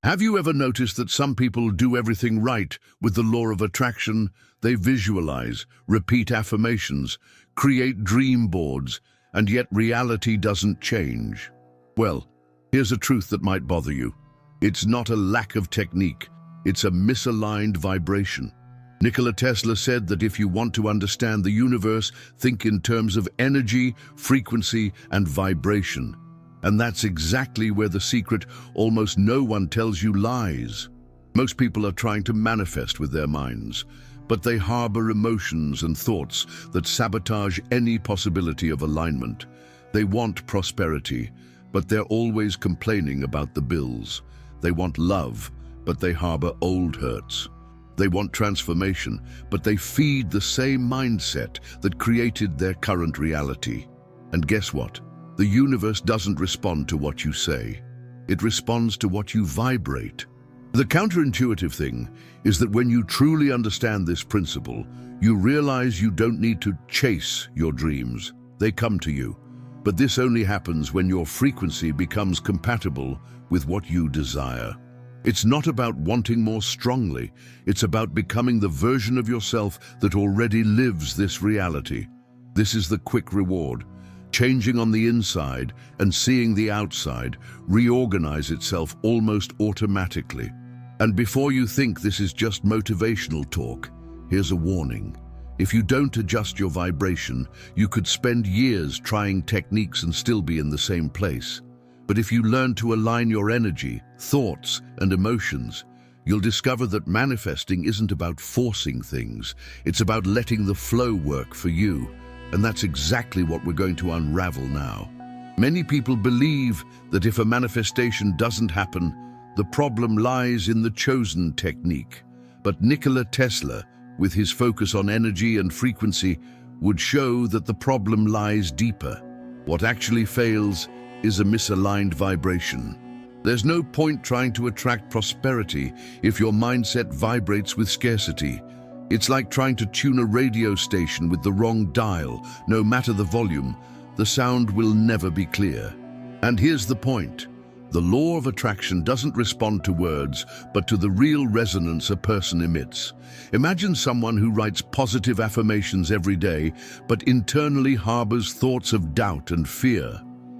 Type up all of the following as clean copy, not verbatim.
Have you ever noticed that some people do everything right with the law of attraction? They visualize, repeat affirmations, create dream boards, and yet reality doesn't change. Well, here's a truth that might bother you. It's not a lack of technique, it's a misaligned vibration. Nikola Tesla said that if you want to understand the universe, think in terms of energy, frequency, and vibration. And that's exactly where the secret almost no one tells you lies. Most people are trying to manifest with their minds, but they harbor emotions and thoughts that sabotage any possibility of alignment. They want prosperity, but they're always complaining about the bills. They want love, but they harbor old hurts. They want transformation, but they feed the same mindset that created their current reality. And guess what? The universe doesn't respond to what you say. It responds to what you vibrate. The counterintuitive thing is that when you truly understand this principle, you realize you don't need to chase your dreams. They come to you. But this only happens when your frequency becomes compatible with what you desire. It's not about wanting more strongly. It's about becoming the version of yourself that already lives this reality. This is the quick reward. Changing on the inside and seeing the outside reorganize itself almost automatically. And before you think this is just motivational talk, here's a warning. If you don't adjust your vibration, you could spend years trying techniques and still be in the same place. But if you learn to align your energy, thoughts, and emotions, you'll discover that manifesting isn't about forcing things. It's about letting the flow work for you. And that's exactly what we're going to unravel now. Many people believe that if a manifestation doesn't happen, the problem lies in the chosen technique. But Nikola Tesla, with his focus on energy and frequency, would show that the problem lies deeper. What actually fails is a misaligned vibration. There's no point trying to attract prosperity if your mindset vibrates with scarcity. It's like trying to tune a radio station with the wrong dial. No matter the volume, the sound will never be clear. And here's the point. The law of attraction doesn't respond to words, but to the real resonance a person emits. Imagine someone who writes positive affirmations every day, but internally harbors thoughts of doubt and fear.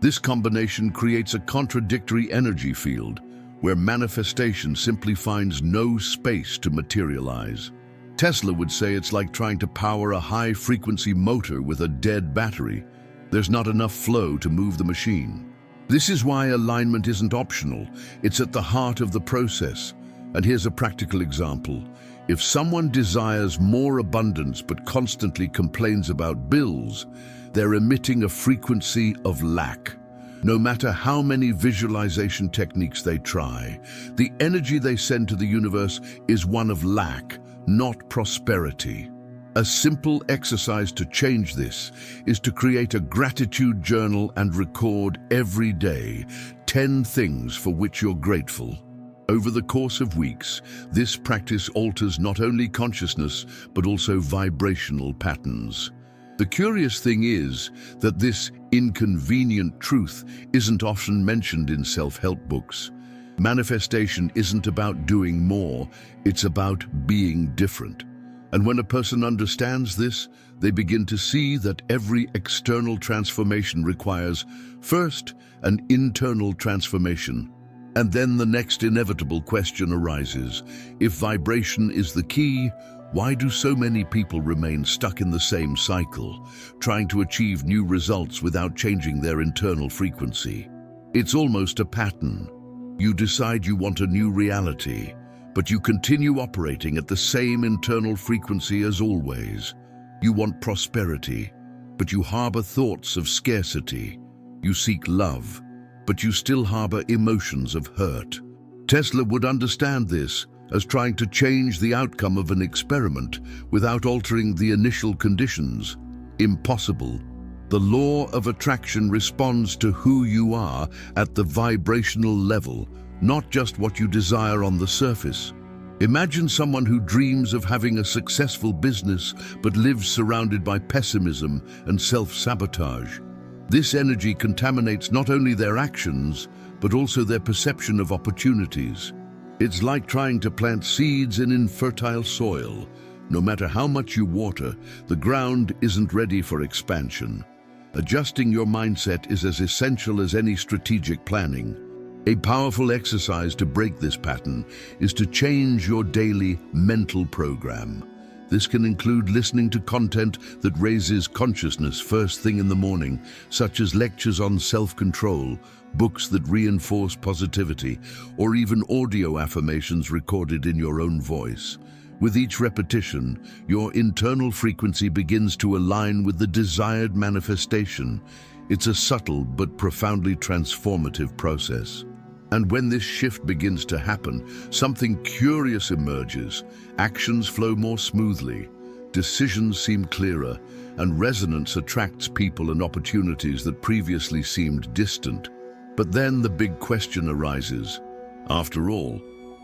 This combination creates a contradictory energy field, where manifestation simply finds no space to materialize. Tesla would say it's like trying to power a high-frequency motor with a dead battery. There's not enough flow to move the machine. This is why alignment isn't optional. It's at the heart of the process. And here's a practical example. If someone desires more abundance but constantly complains about bills, they're emitting a frequency of lack. No matter how many visualization techniques they try, the energy they send to the universe is one of lack, not prosperity. A simple exercise to change this is to create a gratitude journal and record every day 10 things for which you're grateful. Over the course of weeks, this practice alters not only consciousness, but also vibrational patterns. The curious thing is that this inconvenient truth isn't often mentioned in self-help books. Manifestation isn't about doing more, it's about being different. And when a person understands this, they begin to see that every external transformation requires, first, an internal transformation. And then the next inevitable question arises. If vibration is the key, why do so many people remain stuck in the same cycle, trying to achieve new results without changing their internal frequency? It's almost a pattern. You decide you want a new reality, but you continue operating at the same internal frequency as always. You want prosperity, but you harbor thoughts of scarcity. You seek love, but you still harbor emotions of hurt. Tesla would understand this as trying to change the outcome of an experiment without altering the initial conditions. Impossible. The law of attraction responds to who you are at the vibrational level, not just what you desire on the surface. Imagine someone who dreams of having a successful business but lives surrounded by pessimism and self-sabotage. This energy contaminates not only their actions, but also their perception of opportunities. It's like trying to plant seeds in infertile soil. No matter how much you water, the ground isn't ready for expansion. Adjusting your mindset is as essential as any strategic planning. A powerful exercise to break this pattern is to change your daily mental program. This can include listening to content that raises consciousness first thing in the morning, such as lectures on self-control, books that reinforce positivity, or even audio affirmations recorded in your own voice. With each repetition, your internal frequency begins to align with the desired manifestation. It's a subtle but profoundly transformative process. And when this shift begins to happen, something curious emerges. Actions flow more smoothly, decisions seem clearer, and resonance attracts people and opportunities that previously seemed distant. But then the big question arises. After all,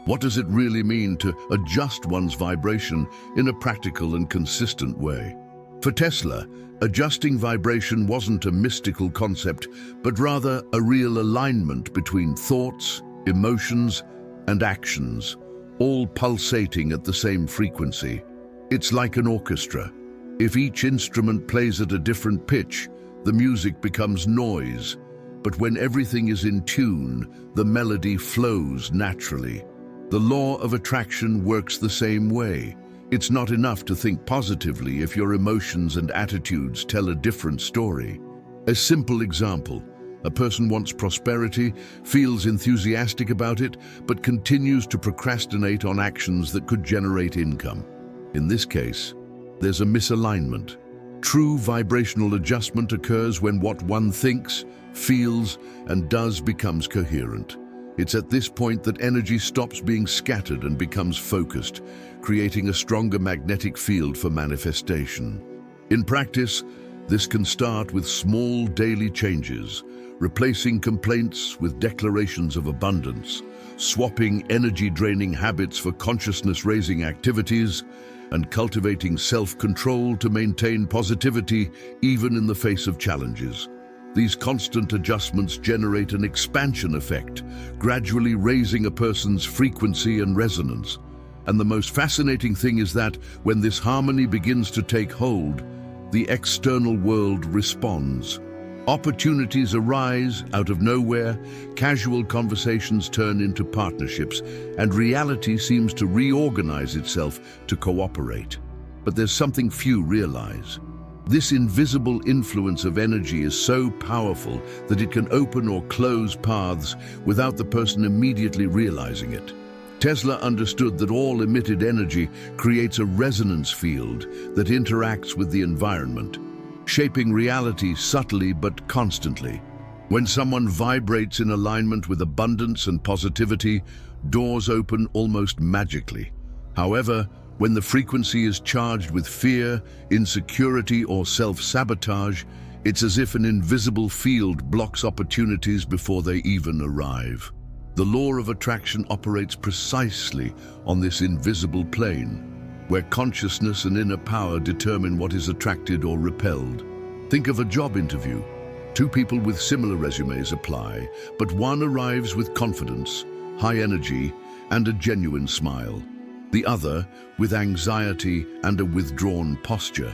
what does it really mean to adjust one's vibration in a practical and consistent way? For Tesla, adjusting vibration wasn't a mystical concept, but rather a real alignment between thoughts, emotions, and actions, all pulsating at the same frequency. It's like an orchestra. If each instrument plays at a different pitch, the music becomes noise. But when everything is in tune, the melody flows naturally. The law of attraction works the same way. It's not enough to think positively if your emotions and attitudes tell a different story. A simple example: a person wants prosperity, feels enthusiastic about it, but continues to procrastinate on actions that could generate income. In this case, there's a misalignment. True vibrational adjustment occurs when what one thinks, feels, and does becomes coherent. It's at this point that energy stops being scattered and becomes focused, creating a stronger magnetic field for manifestation. In practice, this can start with small daily changes, replacing complaints with declarations of abundance, swapping energy-draining habits for consciousness-raising activities, and cultivating self-control to maintain positivity even in the face of challenges. These constant adjustments generate an expansion effect, gradually raising a person's frequency and resonance. And the most fascinating thing is that when this harmony begins to take hold, the external world responds. Opportunities arise out of nowhere, casual conversations turn into partnerships, and reality seems to reorganize itself to cooperate. But there's something few realize. This invisible influence of energy is so powerful that it can open or close paths without the person immediately realizing it. Tesla understood that all emitted energy creates a resonance field that interacts with the environment, shaping reality subtly but constantly. When someone vibrates in alignment with abundance and positivity, doors open almost magically. However, when the frequency is charged with fear, insecurity, or self-sabotage, it's as if an invisible field blocks opportunities before they even arrive. The law of attraction operates precisely on this invisible plane, where consciousness and inner power determine what is attracted or repelled. Think of a job interview. Two people with similar resumes apply, but one arrives with confidence, high energy, and a genuine smile. The other with anxiety and a withdrawn posture.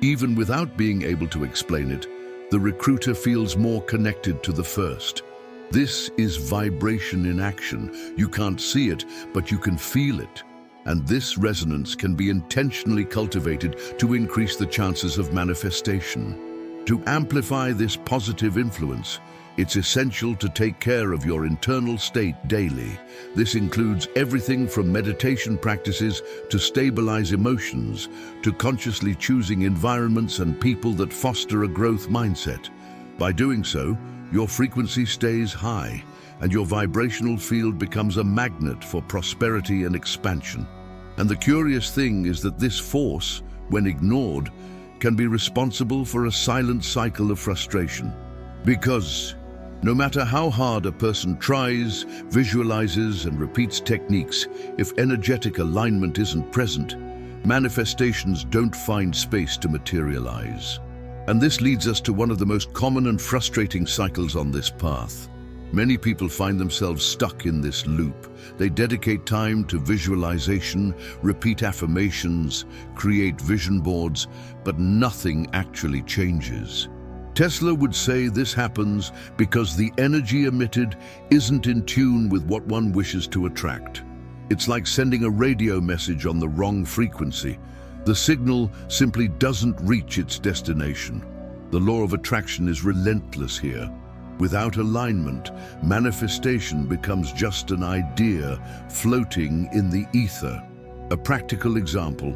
Even without being able to explain it, the recruiter feels more connected to the first. This is vibration in action. You can't see it, but you can feel it. And this resonance can be intentionally cultivated to increase the chances of manifestation. To amplify this positive influence, it's essential to take care of your internal state daily. This includes everything from meditation practices to stabilize emotions, to consciously choosing environments and people that foster a growth mindset. By doing so, your frequency stays high, and your vibrational field becomes a magnet for prosperity and expansion. And the curious thing is that this force, when ignored, can be responsible for a silent cycle of frustration. Because no matter how hard a person tries, visualizes, and repeats techniques, if energetic alignment isn't present, manifestations don't find space to materialize. And this leads us to one of the most common and frustrating cycles on this path. Many people find themselves stuck in this loop. They dedicate time to visualization, repeat affirmations, create vision boards, but nothing actually changes. Tesla would say this happens because the energy emitted isn't in tune with what one wishes to attract. It's like sending a radio message on the wrong frequency. The signal simply doesn't reach its destination. The law of attraction is relentless here. Without alignment, manifestation becomes just an idea floating in the ether. A practical example: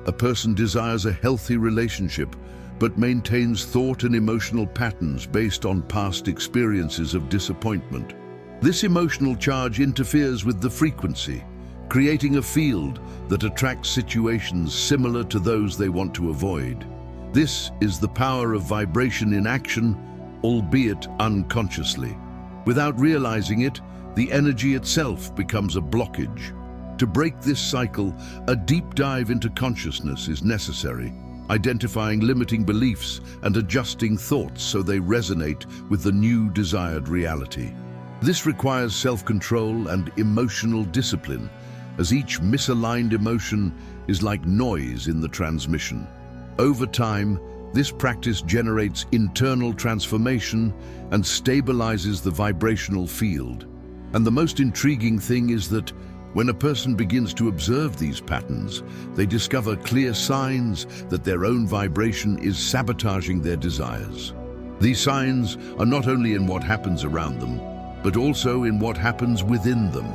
a person desires a healthy relationship, but maintains thought and emotional patterns based on past experiences of disappointment. This emotional charge interferes with the frequency, creating a field that attracts situations similar to those they want to avoid. This is the power of vibration in action, albeit unconsciously. Without realizing it, the energy itself becomes a blockage. To break this cycle, a deep dive into consciousness is necessary, identifying limiting beliefs and adjusting thoughts so they resonate with the new desired reality. This requires self-control and emotional discipline, as each misaligned emotion is like noise in the transmission. Over time, this practice generates internal transformation and stabilizes the vibrational field. And the most intriguing thing is that when a person begins to observe these patterns, they discover clear signs that their own vibration is sabotaging their desires. These signs are not only in what happens around them, but also in what happens within them.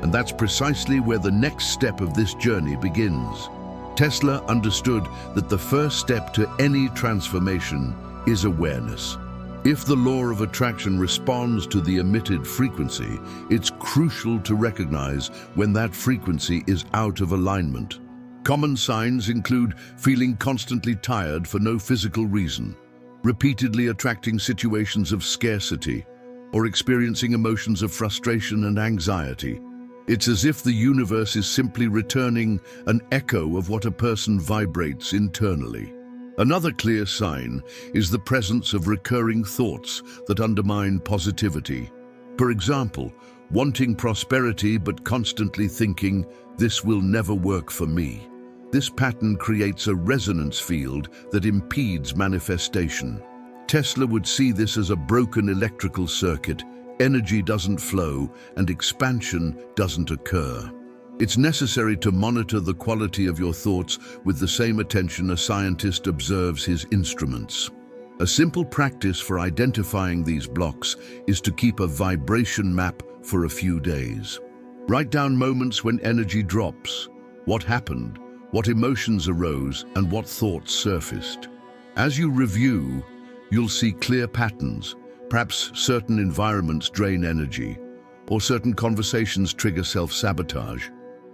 And that's precisely where the next step of this journey begins. Tesla understood that the first step to any transformation is awareness. If the law of attraction responds to the emitted frequency, it's crucial to recognize when that frequency is out of alignment. Common signs include feeling constantly tired for no physical reason, repeatedly attracting situations of scarcity, or experiencing emotions of frustration and anxiety. It's as if the universe is simply returning an echo of what a person vibrates internally. Another clear sign is the presence of recurring thoughts that undermine positivity. For example, wanting prosperity but constantly thinking, "This will never work for me." This pattern creates a resonance field that impedes manifestation. Tesla would see this as a broken electrical circuit. Energy doesn't flow and expansion doesn't occur. It's necessary to monitor the quality of your thoughts with the same attention a scientist observes his instruments. A simple practice for identifying these blocks is to keep a vibration map for a few days. Write down moments when energy drops, what happened, what emotions arose, and what thoughts surfaced. As you review, you'll see clear patterns. Perhaps certain environments drain energy, or certain conversations trigger self-sabotage.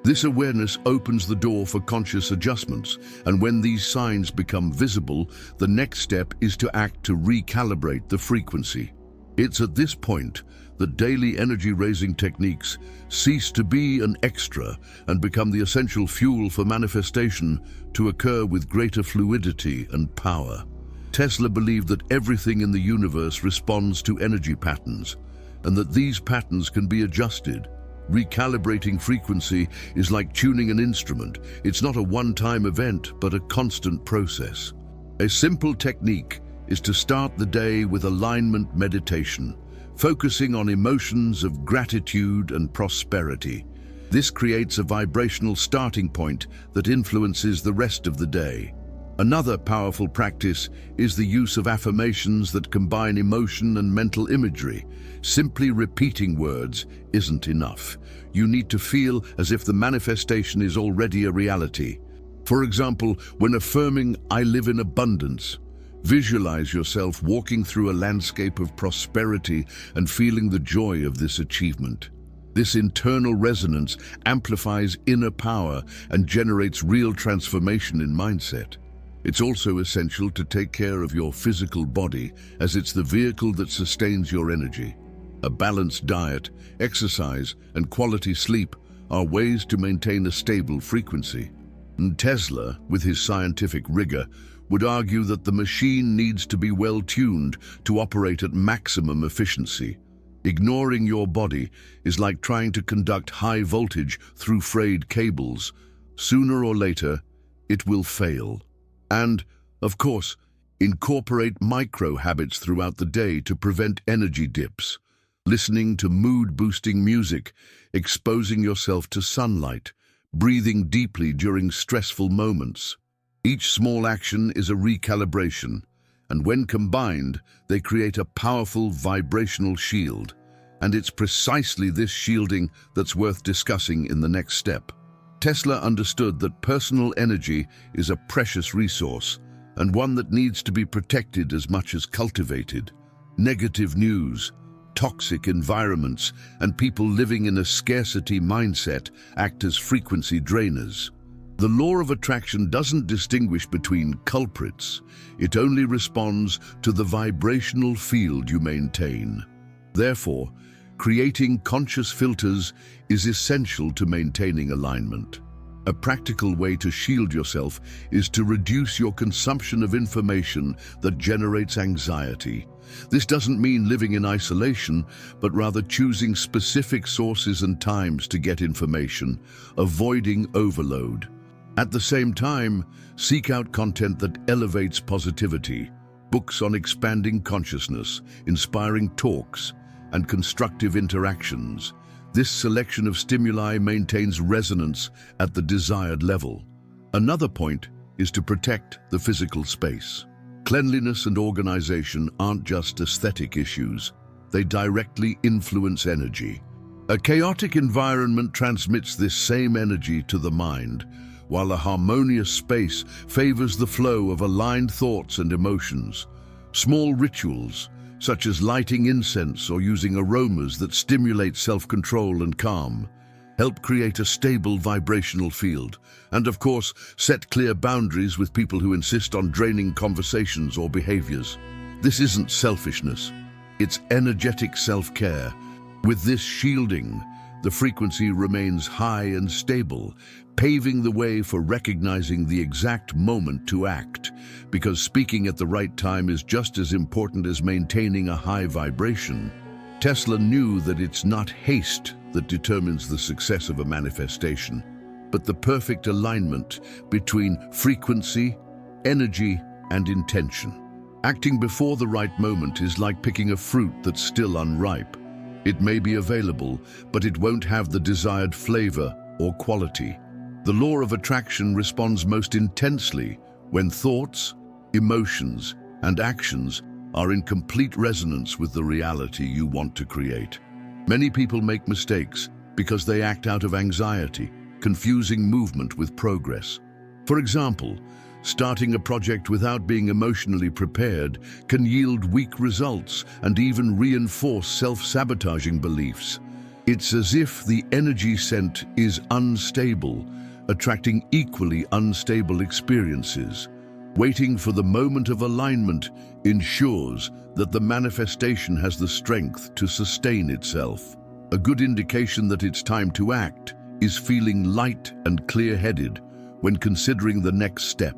This awareness opens the door for conscious adjustments, and when these signs become visible, the next step is to act to recalibrate the frequency. It's at this point that daily energy-raising techniques cease to be an extra and become the essential fuel for manifestation to occur with greater fluidity and power. Tesla believed that everything in the universe responds to energy patterns, and that these patterns can be adjusted. Recalibrating frequency is like tuning an instrument. It's not a one-time event, but a constant process. A simple technique is to start the day with alignment meditation, focusing on emotions of gratitude and prosperity. This creates a vibrational starting point that influences the rest of the day. Another powerful practice is the use of affirmations that combine emotion and mental imagery. Simply repeating words isn't enough. You need to feel as if the manifestation is already a reality. For example, when affirming, "I live in abundance," visualize yourself walking through a landscape of prosperity and feeling the joy of this achievement. This internal resonance amplifies inner power and generates real transformation in mindset. It's also essential to take care of your physical body, as it's the vehicle that sustains your energy. A balanced diet, exercise, and quality sleep are ways to maintain a stable frequency. And Tesla, with his scientific rigor, would argue that the machine needs to be well tuned to operate at maximum efficiency. Ignoring your body is like trying to conduct high voltage through frayed cables. Sooner or later, it will fail. And, of course, incorporate micro habits throughout the day to prevent energy dips. Listening to mood-boosting music, exposing yourself to sunlight, breathing deeply during stressful moments. Each small action is a recalibration, and when combined, they create a powerful vibrational shield. And it's precisely this shielding that's worth discussing in the next step. Tesla understood that personal energy is a precious resource, and one that needs to be protected as much as cultivated. Negative news, toxic environments, and people living in a scarcity mindset act as frequency drainers. The law of attraction doesn't distinguish between culprits. It only responds to the vibrational field you maintain. Therefore, creating conscious filters is essential to maintaining alignment. A practical way to shield yourself is to reduce your consumption of information that generates anxiety. This doesn't mean living in isolation, but rather choosing specific sources and times to get information, avoiding overload. At the same time, seek out content that elevates positivity, books on expanding consciousness, inspiring talks, and constructive interactions. This selection of stimuli maintains resonance at the desired level. Another point is to protect the physical space. Cleanliness and organization aren't just aesthetic issues. They directly influence energy. A chaotic environment transmits this same energy to the mind, while a harmonious space favors the flow of aligned thoughts and emotions. Small rituals, such as lighting incense or using aromas that stimulate self-control and calm, help create a stable vibrational field. And of course, set clear boundaries with people who insist on draining conversations or behaviors. This isn't selfishness, it's energetic self-care. With this shielding, the frequency remains high and stable, paving the way for recognizing the exact moment to act, because speaking at the right time is just as important as maintaining a high vibration. Tesla knew that it's not haste that determines the success of a manifestation, but the perfect alignment between frequency, energy, and intention. Acting before the right moment is like picking a fruit that's still unripe. It may be available, but it won't have the desired flavor or quality. The law of attraction responds most intensely when thoughts, emotions, and actions are in complete resonance with the reality you want to create. Many people make mistakes because they act out of anxiety, confusing movement with progress. For example, starting a project without being emotionally prepared can yield weak results and even reinforce self-sabotaging beliefs. It's as if the energy sent is unstable, attracting equally unstable experiences. Waiting for the moment of alignment ensures that the manifestation has the strength to sustain itself. A good indication that it's time to act is feeling light and clear-headed when considering the next step.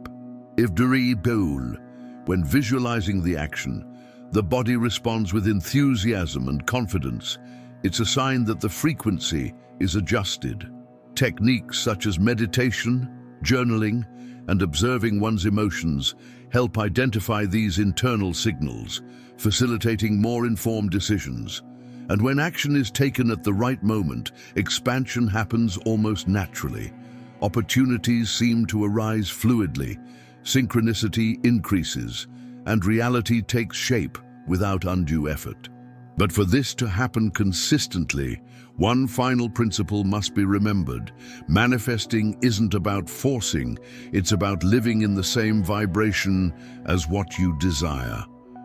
When visualizing the action, the body responds with enthusiasm and confidence. It's a sign that the frequency is adjusted. Techniques such as meditation, journaling, and observing one's emotions help identify these internal signals, facilitating more informed decisions. And when action is taken at the right moment, expansion happens almost naturally. Opportunities seem to arise fluidly, synchronicity increases, and reality takes shape without undue effort. But for this to happen consistently, one final principle must be remembered. Manifesting isn't about forcing, it's about living in the same vibration as what you desire.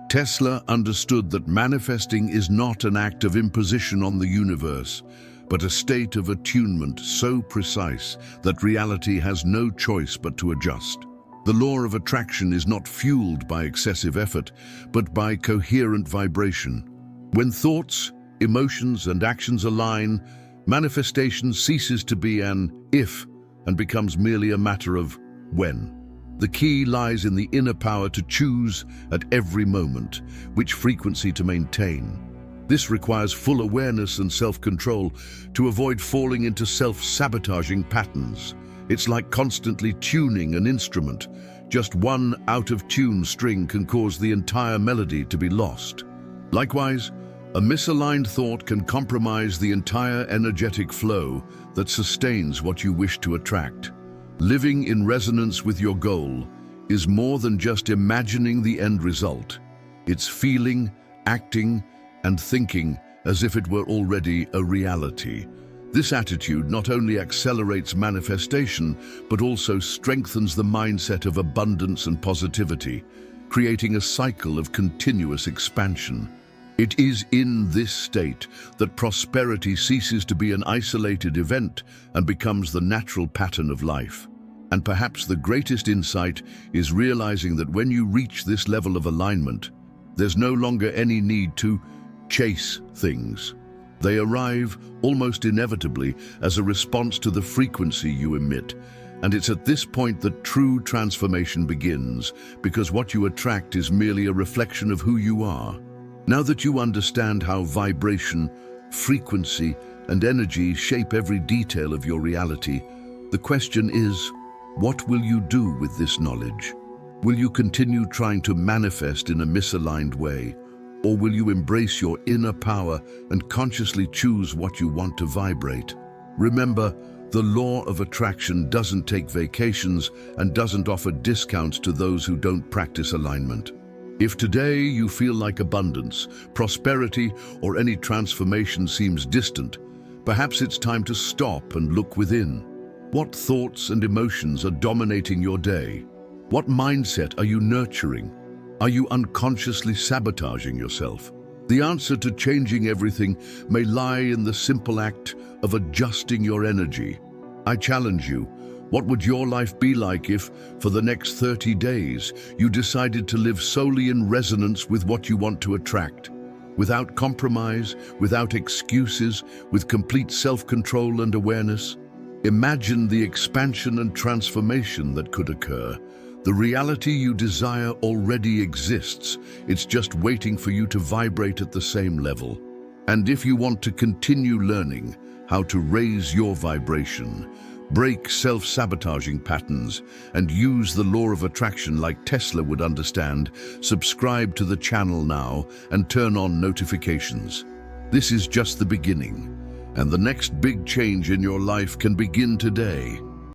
Tesla understood that manifesting is not an act of imposition on the universe, but a state of attunement so precise that reality has no choice but to adjust. The law of attraction is not fueled by excessive effort, but by coherent vibration. When thoughts, emotions, and actions align, manifestation ceases to be an if and becomes merely a matter of when. The key lies in the inner power to choose at every moment which frequency to maintain. This requires full awareness and self-control to avoid falling into self-sabotaging patterns. It's like constantly tuning an instrument. Just one out-of-tune string can cause the entire melody to be lost. Likewise, a misaligned thought can compromise the entire energetic flow that sustains what you wish to attract. Living in resonance with your goal is more than just imagining the end result. It's feeling, acting, and thinking as if it were already a reality. This attitude not only accelerates manifestation, but also strengthens the mindset of abundance and positivity, creating a cycle of continuous expansion. It is in this state that prosperity ceases to be an isolated event and becomes the natural pattern of life. And perhaps the greatest insight is realizing that when you reach this level of alignment, there's no longer any need to chase things. They arrive almost inevitably as a response to the frequency you emit. And it's at this point that true transformation begins, because what you attract is merely a reflection of who you are. Now that you understand how vibration, frequency, and energy shape every detail of your reality, the question is, what will you do with this knowledge? Will you continue trying to manifest in a misaligned way? Or will you embrace your inner power and consciously choose what you want to vibrate? Remember, the law of attraction doesn't take vacations and doesn't offer discounts to those who don't practice alignment. If today you feel like abundance, prosperity, or any transformation seems distant, perhaps it's time to stop and look within. What thoughts and emotions are dominating your day? What mindset are you nurturing? Are you unconsciously sabotaging yourself? The answer to changing everything may lie in the simple act of adjusting your energy. I challenge you, what would your life be like if, for the next 30 days, you decided to live solely in resonance with what you want to attract? Without compromise, without excuses, with complete self-control and awareness? Imagine the expansion and transformation that could occur. The reality you desire already exists. It's just waiting for you to vibrate at the same level. And if you want to continue learning how to raise your vibration, break self-sabotaging patterns, and use the law of attraction like Tesla would understand, subscribe to the channel now and turn on notifications. This is just the beginning, and the next big change in your life can begin today.